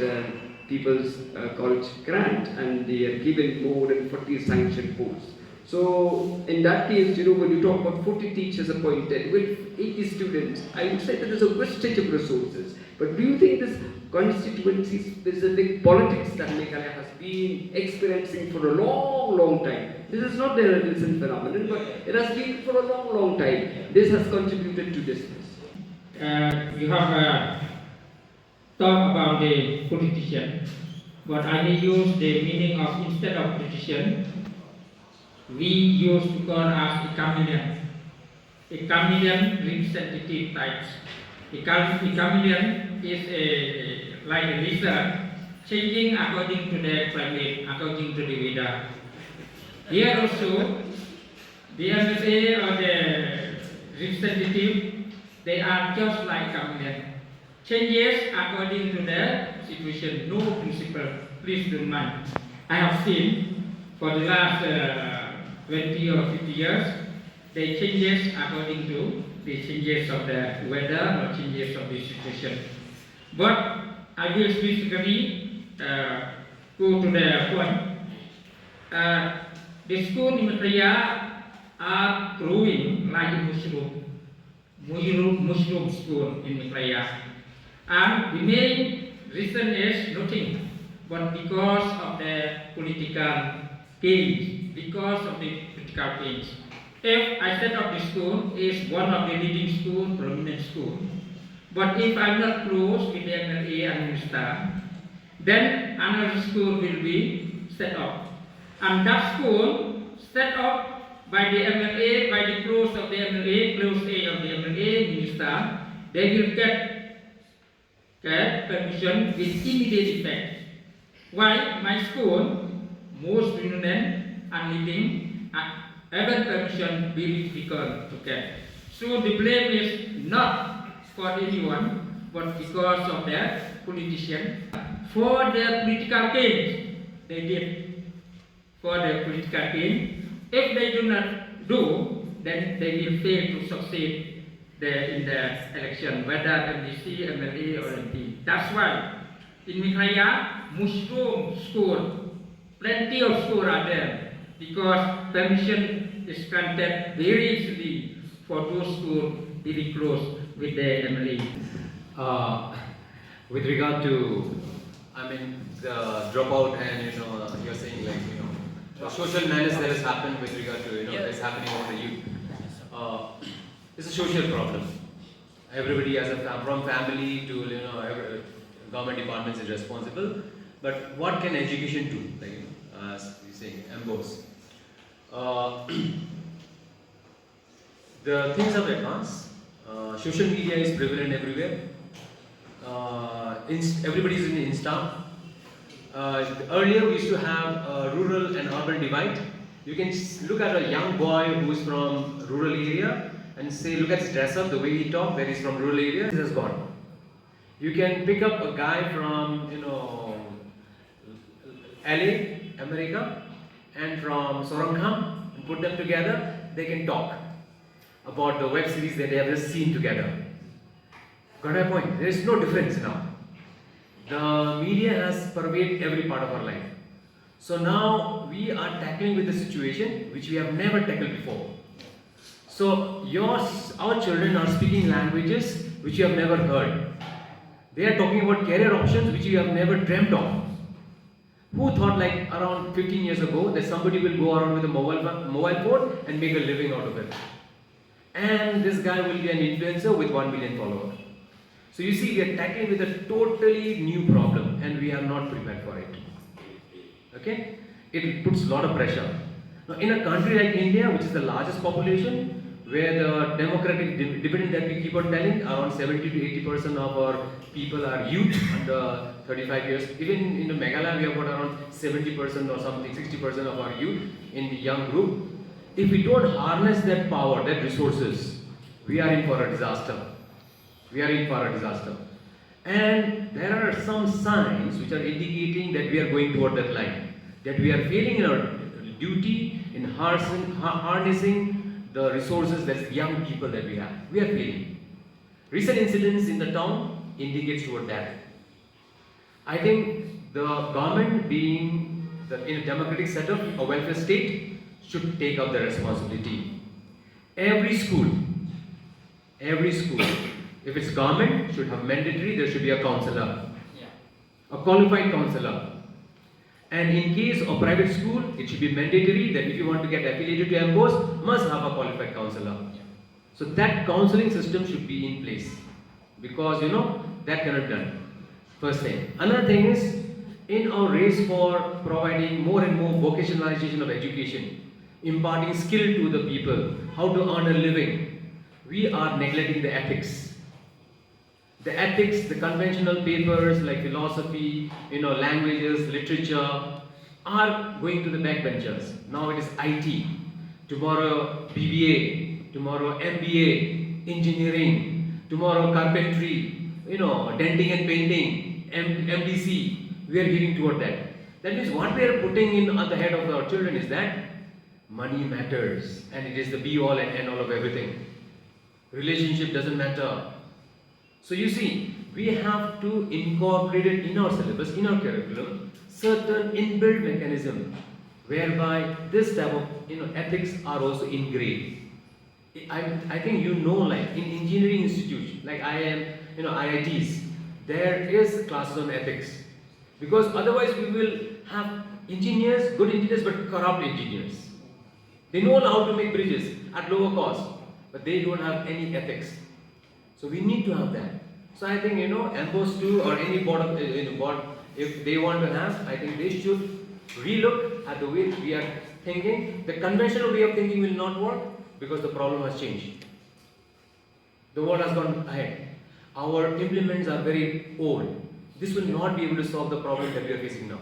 People's College grant, and they are given more than 40 sanctioned posts. So in that case, when you talk about 40 teachers appointed with 80 students, I would say that there's a wastage of resources. But do you think this constituency-specific politics that Meghalaya has been experiencing for a long, long time, this is not a recent phenomenon, but it has been for a long, long time, this has contributed to this? You have talked about the politician, but I will use the meaning of instead of politician, we used to call as a chameleon. A chameleon representative types. A chameleon is like a lizard, changing according to the climate, according to the weather. Here also, the MSA or the representative, they are just like chameleon. Changes according to the situation, no principle. Please don't mind. I have seen for the last 20 or 50 years, they changes according to the changes of the weather or changes of the situation. But I will specifically go to the point. The school in Meghalaya are growing like a mushroom school in Meghalaya. And the main reason is nothing, but because of the political gains, because of the political gains. If I set up the school, is one of the leading school, prominent school. But if I'm not close with the MLA and minister, then another school will be set up. And that school set up by the MLA, by the close of the MLA, close aid of the MLA, minister, they will get permission with immediate effect. Why? My school, most prominent and leading, even permission very difficult to get. So the blame is not for anyone, but because of the politician. For the political gains, they did. For the political gain, if they do not do, then they will fail to succeed in the election, whether MDC, MLA or MP. That's why in Meghalaya, mushroom school plenty of schools are there because permission is granted very easily for those schools very close with the MLA. With regard to, I mean, the dropout and you're saying like the social menace that has happened with regard to that's happening among the youth. It's a social problem. Everybody as from family to every, government departments is responsible. But what can education do? Like as we say, ambos. The things have advanced. Social media is prevalent everywhere. Everybody is in Insta. Earlier we used to have a rural and urban divide. You can look at a young boy who is from rural area and say, look at his dress up, the way he talks, that he's from rural area, this has gone. You can pick up a guy from LA, America, and from Sorangham and put them together, they can talk about the web series that they have just seen together. Got my point? There is no difference now. The media has pervaded every part of our life. So now we are tackling with the situation which we have never tackled before. So our children are speaking languages which you have never heard. They are talking about career options which you have never dreamt of. Who thought like around 15 years ago that somebody will go around with a mobile phone and make a living out of it? And this guy will be an influencer with 1 million followers. So you see, we are tackling with a totally new problem and we are not prepared for it. Okay? It puts a lot of pressure. Now in a country like India, which is the largest population, where the democratic dividend that we keep on telling, around 70 to 80% of our people are youth under 35 years. Even in the Meghalaya, we have got around 70% or something, 60% of our youth in the young group. If we don't harness that power, that resources, we are in for a disaster. We are in for a disaster. And there are some signs which are indicating that we are going toward that line. That we are failing in our duty in harnessing the resources that young people that we have. We are failing. Recent incidents in the town indicates toward that. I think the government being in a democratic setup, a welfare state, should take up the responsibility. Every school, if it's government, should have mandatory, there should be a counselor, a qualified counselor. And in case of private school, it should be mandatory that if you want to get affiliated to MBOs, must have a qualified counselor. So that counseling system should be in place. Because that cannot be done. First thing. Another thing is, in our race for providing more and more vocationalization of education, imparting skill to the people, how to earn a living, we are neglecting the ethics. The ethics, the conventional papers like philosophy, languages, literature, are going to the backbenchers. Now it is IT, tomorrow BBA, tomorrow MBA, engineering, tomorrow carpentry, denting and painting, MDC. We are giving toward that. That means what we are putting in on the head of our children is that money matters and it is the be all and end all of everything. Relationship doesn't matter. So you see, we have to incorporate it in our syllabus, in our curriculum, certain inbuilt mechanism whereby this type of ethics are also ingrained. I think like in engineering institutes, like IIM, IITs, there is classes on ethics. Because otherwise we will have engineers, good engineers, but corrupt engineers. They know how to make bridges at lower cost, but they don't have any ethics. So we need to have that. So I think MBOs too, or any board of board, if they want to have, I think they should relook at the way we are thinking. The conventional way of thinking will not work because the problem has changed. The world has gone ahead. Our implements are very old. This will not be able to solve the problem that we are facing now.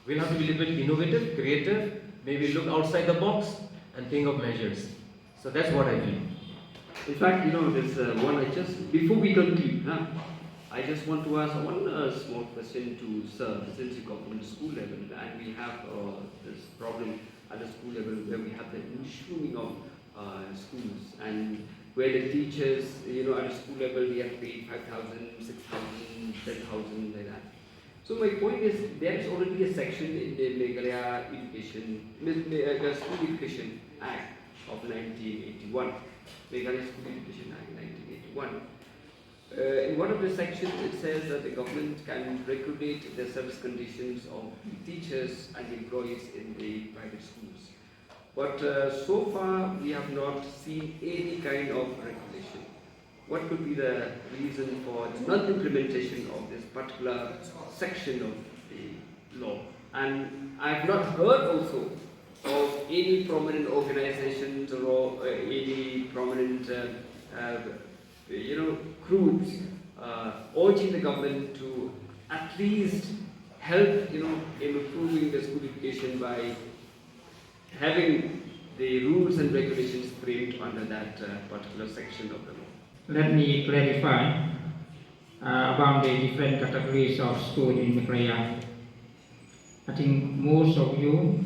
We'll have to be a little bit innovative, creative, maybe look outside the box and think of measures. So that's what I feel. In fact, there's one before we conclude, I just want to ask one small question to Sir, since you come from the school level, and we have this problem at the school level where we have the issuing of schools, and where the teachers, at the school level, we have paid 5,000, 6,000, 10,000, like that. So my point is, there is already a section in the Meghalaya the School Education Act of 1981, Meghalaya School Education Act 1981. In one of the sections, it says that the government can regulate the service conditions of teachers and employees in the private schools. But so far, we have not seen any kind of regulation. What could be the reason for non-implementation of this particular section of the law? And I have not heard also of any prominent organizations or any prominent groups urging the government to at least help in improving the school education by having the rules and regulations framed under that particular section of the law. Let me clarify about the different categories of school in Meghalaya. I think most of you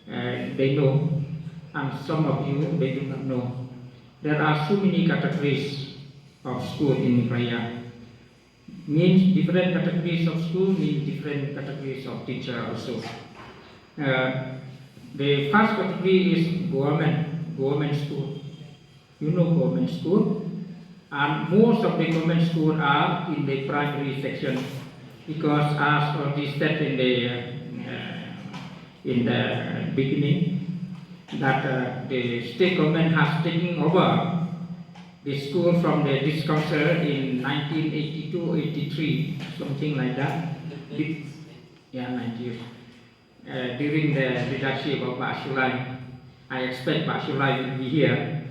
they know, and some of you they do not know. There are so many categories of school in Meghalaya. Means different categories of school means different categories of teacher also. The first category is government school. You know government school, and most of the government schools are in the primary section, because as already said in the beginning, that the state government has taken over the school from the this council in 1982-83, something like that. Yeah, 90 during the leadership of Pak Shulai. I expect Pak Shulai will be here.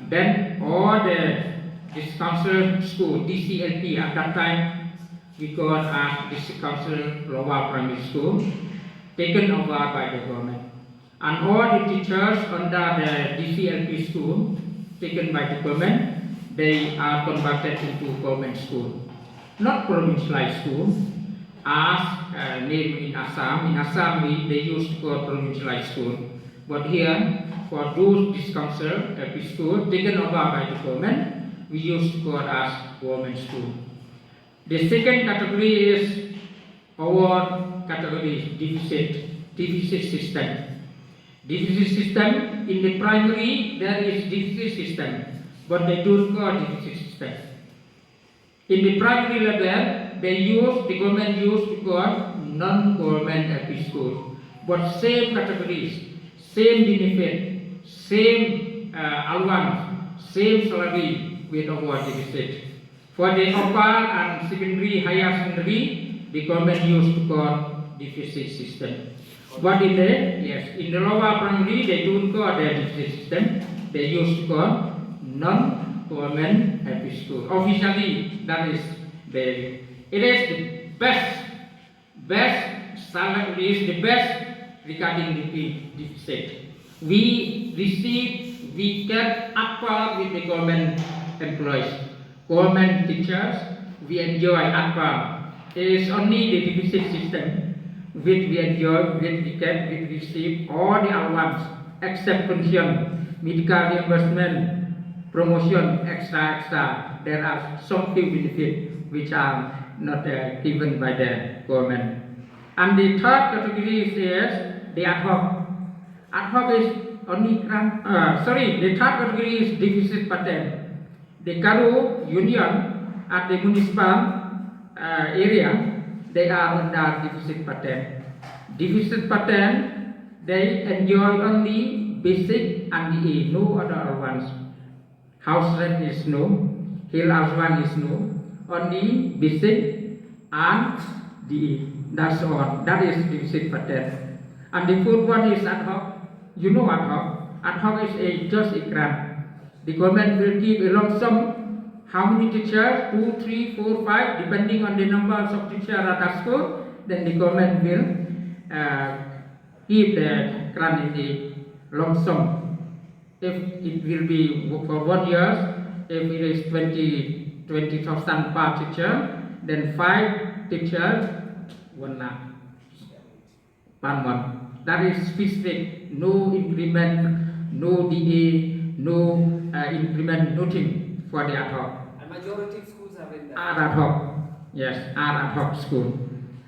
Then all this council school, DCLP at that time, we got as this council lower primary school, taken over by the government. And all the teachers under the DCLP school, taken by the government, they are converted into government school. Not provincialized school, as named in Assam. In Assam, they used to call provincialized school. But here, for those this council, school, taken over by the government, we used to call as government school. The second category is our category deficit system. Deficit system, in the primary there is deficit system, but they don't call deficit system. In the primary level, the government used to call non-government LP school, but same categories, same benefit, same allowance, same salary with our deficit. For the upper and secondary, higher secondary, the government used to call deficit system. But in the lower primary, they don't call the deficit system. They used to call non-government LP school. Officially, that is it is the best salary is the best regarding the deficit. We get upper with the government employees, government teachers. We enjoy upper. It is only the deficit system which we enjoy, which we get, which we receive all the allowance except pension, medical reimbursement, promotion, extra. There are some few benefits which are not given by the government. And the third category is the ad hoc. Ad hoc is only the third category is deficit pattern. The Karo union at the municipal area, they are under deficit pattern. Deficit pattern, they enjoy only basic and DA, no other ones. House rent is no, hill house one is no, only basic and DA. That's all. That is deficit pattern. And the fourth one is ad hoc. You know ad hoc. Ad hoc is just a grant. The government will give a lump sum. How many teachers? 2, 3, 4, 5, depending on the numbers of teachers at that school. Then the government will give the grant in the lump sum. If it will be for 1 year, if it is 20,000 per teacher, then 5 teachers, 1 lakh per month. That is specific, no increment, no DA, no increment, nothing for the ad hoc. And majority of schools have in that. Ad hoc. Yes, are ad hoc school.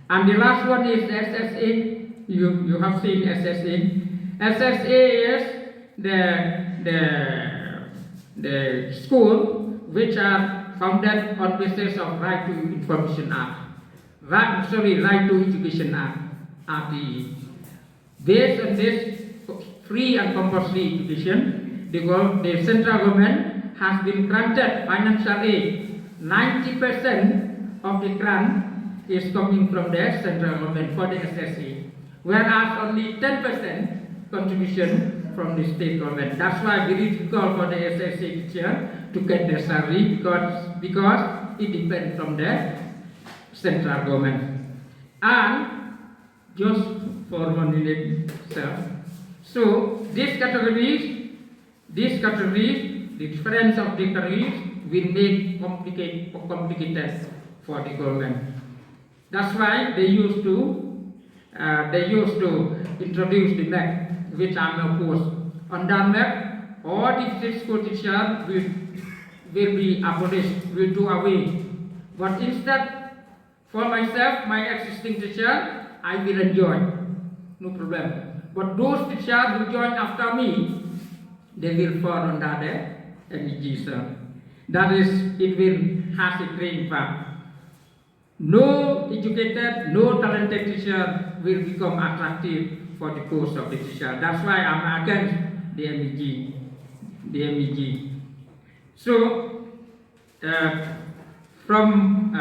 And the last one is SSA. You have seen SSA. SSA is the school which are founded on basis of Right to Information Act. Right to Education Act, RTE. Based on this free and compulsory education, the central government has been granted financial aid. 90% of the grant is coming from the central government for the SSA, whereas only 10% contribution from the state government. That's why very difficult for the SSA teacher to get their salary because it depends from the central government. And just for 1 minute, sir. So these categories, the difference of the categories will make complicated for the government. That's why they used to introduce the map, which I'm opposed. On that map, all district school teachers will be abolished, will do away. But instead, for myself, my existing teacher, I will enjoy, no problem. But those teachers who join after me, they will fall under the MEG, sir. That is, it will have a great impact. No educated, no talented teacher will become attractive for the post of the teacher. That's why I'm against the MEG. So, from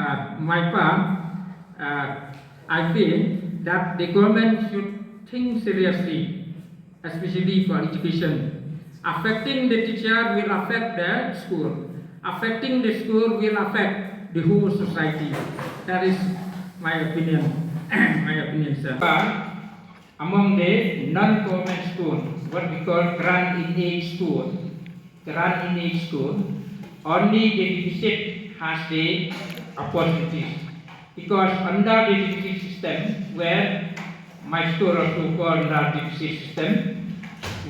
my part, I feel that the government should think seriously, especially for education. Affecting the teacher will affect the school. Affecting the school will affect the whole society. That is my opinion. My opinion, sir. Among the non-government schools, what we call grant-in-aid school, only the deficit has the opportunities. Because under the deficit system, where my school also called the deficit system,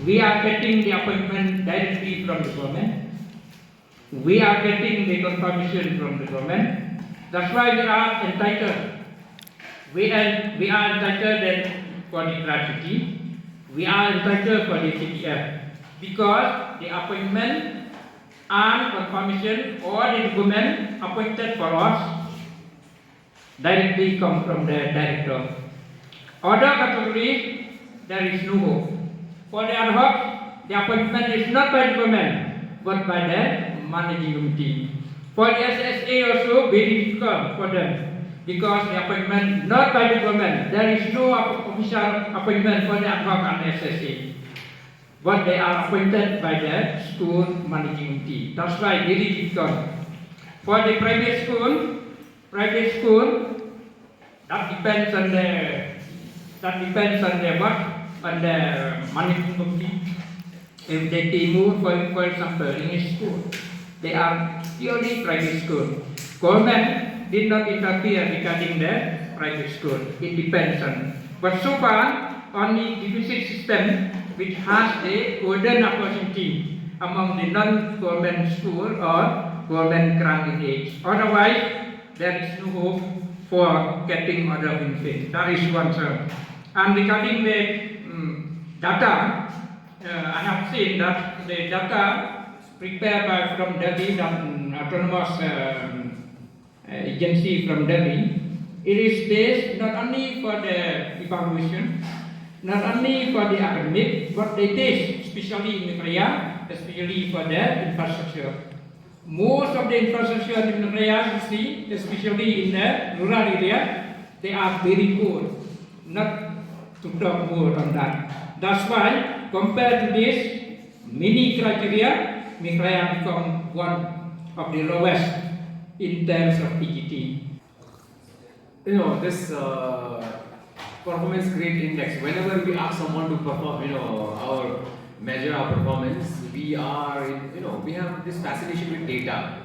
we are getting the appointment directly from the government. We are getting the confirmation from the government. That's why we are entitled. We are entitled for the gratuity. We are entitled for the CPF. Because the appointment and confirmation or the government appointed for us directly come from the director. Other categories, there is no hope. For the ad hoc, the appointment is not by the government, but by the managing committee. For the SSA also, very difficult for them, because the appointment not by the government. There is no official appointment for the ad hoc and SSA, but they are appointed by the school managing committee. That's why very difficult. For the private school, that depends on the managing committee. If they move, for example, English school, they are purely private school. Government did not interfere regarding the private school. It depends on. But so far, only deficit system which has the golden opportunity among the non-government school or government grant-in-aid. Otherwise, there is no hope for getting other benefits. That is one term. And regarding the data, I have seen that the data prepared from Delhi, an autonomous agency from Delhi, it is based not only for the evaluation, not only for the academic, but they test, especially in the area, especially for the infrastructure. Most of the infrastructure in the area, you see, especially in the rural area, they are very poor. Not to talk more on that. That's why, compared to this many criteria, Meghalaya become one of the lowest in terms of PGT. You know, this performance grade index, whenever we ask someone to perform, measure our performance, we have this fascination with data.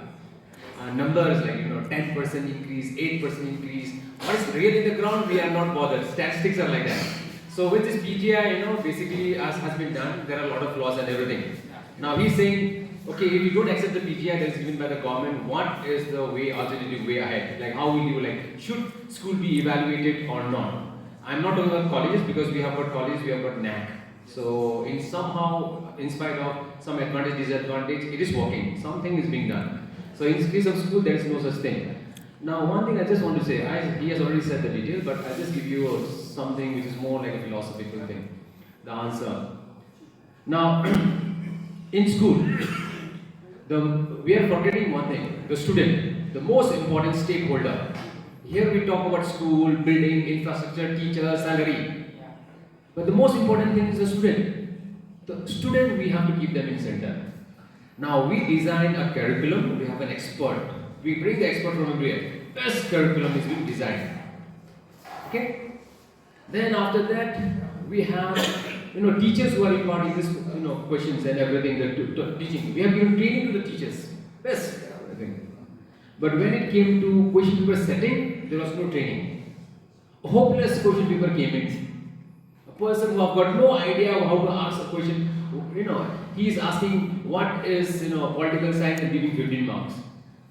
Numbers like 10% increase, 8% increase. What is real in the ground, we are not bothered. Statistics are like that. So with this PGI, basically as has been done, there are a lot of flaws and everything. Now he's saying okay, if you don't accept the PGI that is given by the government, what is the alternative way ahead? Like how will you, should school be evaluated or not? I'm not talking about colleges because we have got colleges, we have got NAC. So in spite of some advantage, disadvantage, it is working. Something is being done. So in case of school, there is no such thing. Now, one thing I just want to say, he has already said the detail, but I'll just give you something which is more like a philosophical thing. The answer. Now, in school, we are forgetting one thing, the student, the most important stakeholder. Here we talk about school, building, infrastructure, teacher, salary. But the most important thing is the student. The student, we have to keep them in center. Now, we design a curriculum, we have an expert. We bring the expert from everywhere. Best curriculum is being designed. Okay? Then after that, we have teachers who are imparting this questions and everything, the teaching. We have given training to the teachers. Best everything. But when it came to question paper setting, there was no training. A hopeless question paper came in. A person who have got no idea how to ask a question, he is asking what is political science and giving 15 marks.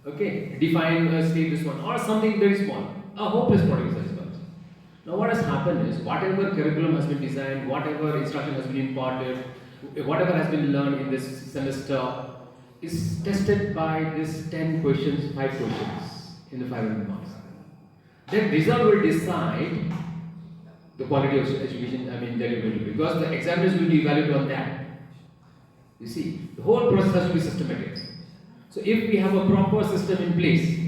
Okay, define state this one or something very small. A hopeless political science. Now what has happened is whatever curriculum has been designed, whatever instruction has been imparted, whatever has been learned in this semester is tested by this 10 questions, 5 questions in the 500 marks. Then result will decide the quality of education, delivery, because the examiners will be evaluated on that. You see, the whole process has to be systematic. So if we have a proper system in place,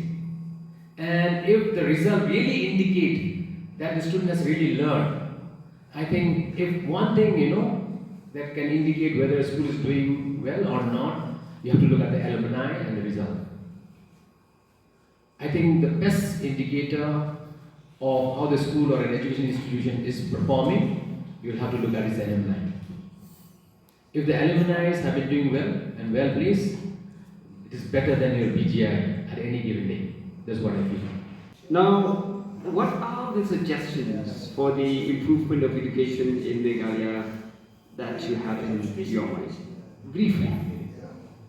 and if the result really indicate that the student has really learned, I think if one thing, that can indicate whether a school is doing well or not, you have to look at the alumni and the result. I think the best indicator of how the school or an education institution is performing, you will have to look at its alumni. If the alumni have been doing well and well placed, it is better than your PGI at any given day. That's what I feel. Now, what are the suggestions for the improvement of education in Meghalaya that you have in your mind? Briefly.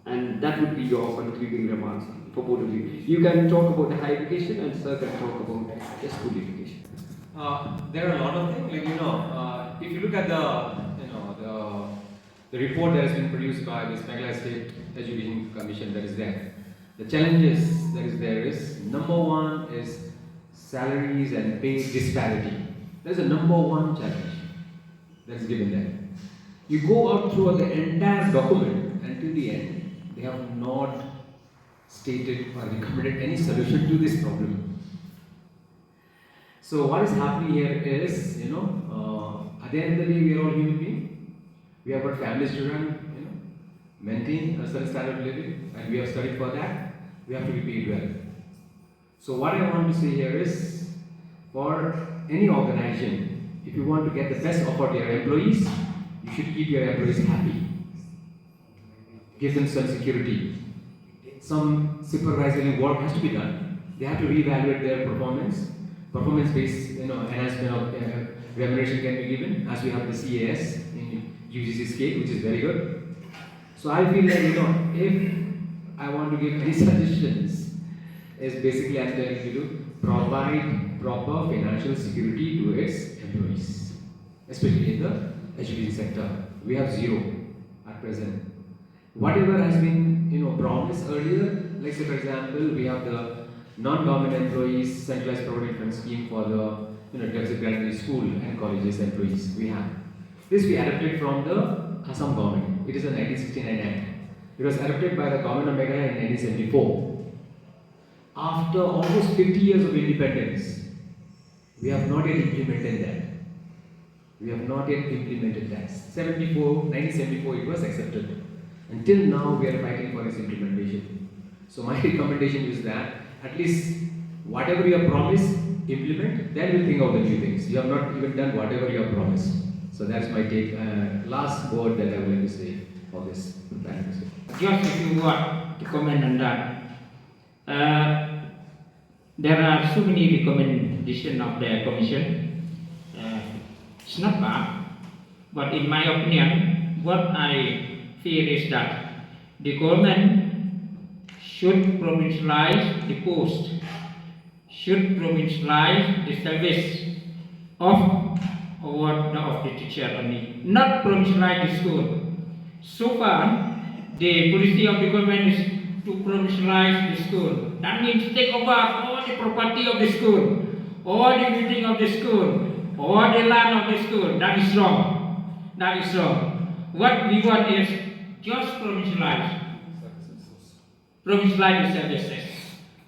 And that would be your concluding remarks for both of you. You can talk about the higher education and Sir can talk about the school education. There are a lot of things, if you look at the report that has been produced by this Meghalaya State Education Commission that is there. The challenges that is there is, number one is salaries and pay disparity. That is the number one challenge that is given there. You go out through the entire document until the end, they have not stated or recommended any solution to this problem. So what is happening here is, at the end of the day, we are all human beings. We have got families to run, maintain a certain standard of living, and we have studied for that. We have to be paid well. So what I want to say here is, for any organization, if you want to get the best offer to your employees, you should keep your employees happy. Give them some security. Some supervisory work has to be done. They have to reevaluate their performance. Performance-based, enhancement of remuneration can be given, as we have the CAS in UGC scale, which is very good. So I feel like, if I want to give any suggestions, is basically I'm telling you to provide proper financial security to its employees, especially in the education sector. We have zero at present. Whatever has been promised earlier, like say for example, we have the non-government employees centralized provident fund scheme for the deficit guarantee school and colleges employees. We have this. We adapted from the Assam government. It is a 1969 act. It was adopted by the government of Meghalaya in 1974. After almost 50 years of independence, we have not yet implemented that. We have not yet implemented that. 1974 it was accepted. Until now we are fighting for its implementation. So my recommendation is that at least whatever you have promised, implement, then we'll think of the new things. You have not even done whatever you have promised. So that's my take. Last word that I would like to say for this. Just a few words to comment on that. There are so many recommendations of the commission. It's not bad, but in my opinion, what I fear is that the government should provincialize the post, should provincialize the service of the teacher only, not provincialize the school. So far, the policy of the government is to provincialize the school. That means take over all the property of the school, all the building of the school, all the land of the school. That is wrong. That is wrong. What we want is just provincialize. Provincialize the services.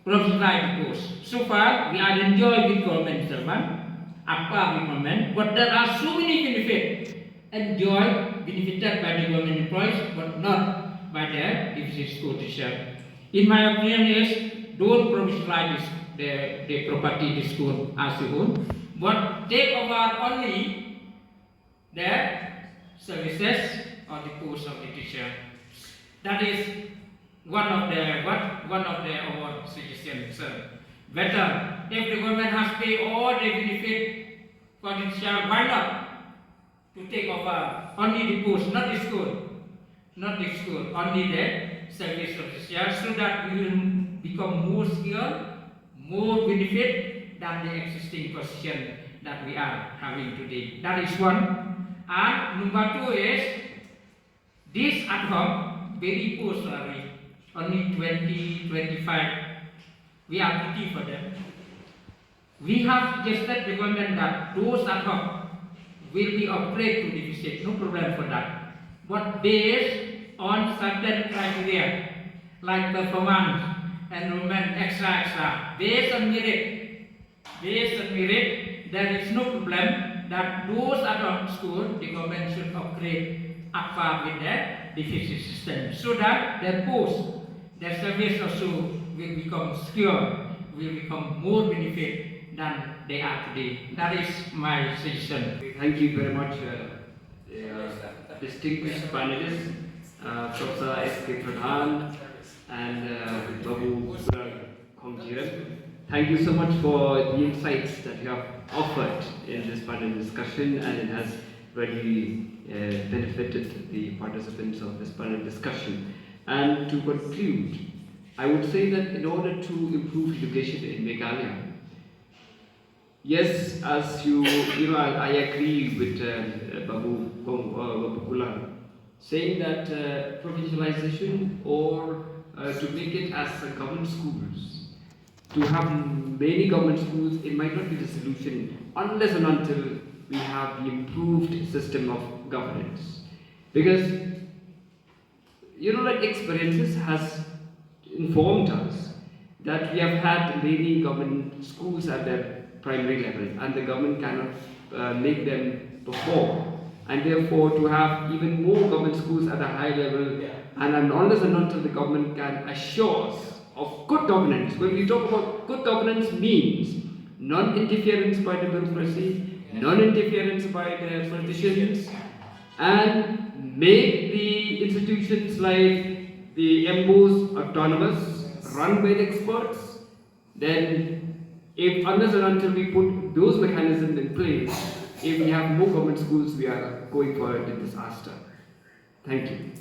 Provincialize the post. So far, we are enjoying with government servant, upper government, but there are so many benefits enjoyed, benefited by the government employees, but not by the deficit school teacher. In my opinion is, don't provincialize the property, the school as a whole, but take over only the services or the post of the teacher. That is one of our suggestions. Better if the government has paid all the benefit for the teacher, why not to take over only the post, not the school, only the service of the teacher, so that we will become more skilled, more benefit than the existing position that we are having today. That is one. And number two is this ad hoc, very poor salary, only 20, 25. We are pity for them. We have suggested the government that those ad hoc will be upgraded to deficit, no problem for that. But based on certain criteria, like performance, enrollment, extra, based on merit, there is no problem that those ad hoc schools, the government should upgrade up par with their deficit system, so that their post, their service also will become secure, will become more benefit than they are today. That is my suggestion. Thank you very much, distinguished panelists, Professor S.K. Pradhan and Babu Khomjiran. Thank you so much for the insights that you have offered in this panel discussion, and it has really benefited the participants of this panel discussion. And to conclude, I would say that in order to improve education in Meghalaya, yes, as I agree with Babu Kular, saying that provincialization or to make it as government schools, to have many government schools, it might not be the solution unless and until we have the improved system of governance. Because, experiences has informed us that we have had many government schools at their primary level and the government cannot make them perform, and therefore to have even more government schools at a high level, and unless and until the government can assure us of good governance. When we talk about good governance, means non-interference by the bureaucracy, non-interference by the politicians, and make the institutions like the MBOs autonomous, run by the experts. Then, unless and until we put those mechanisms in place, if we have more government schools, we are going for a disaster. Thank you.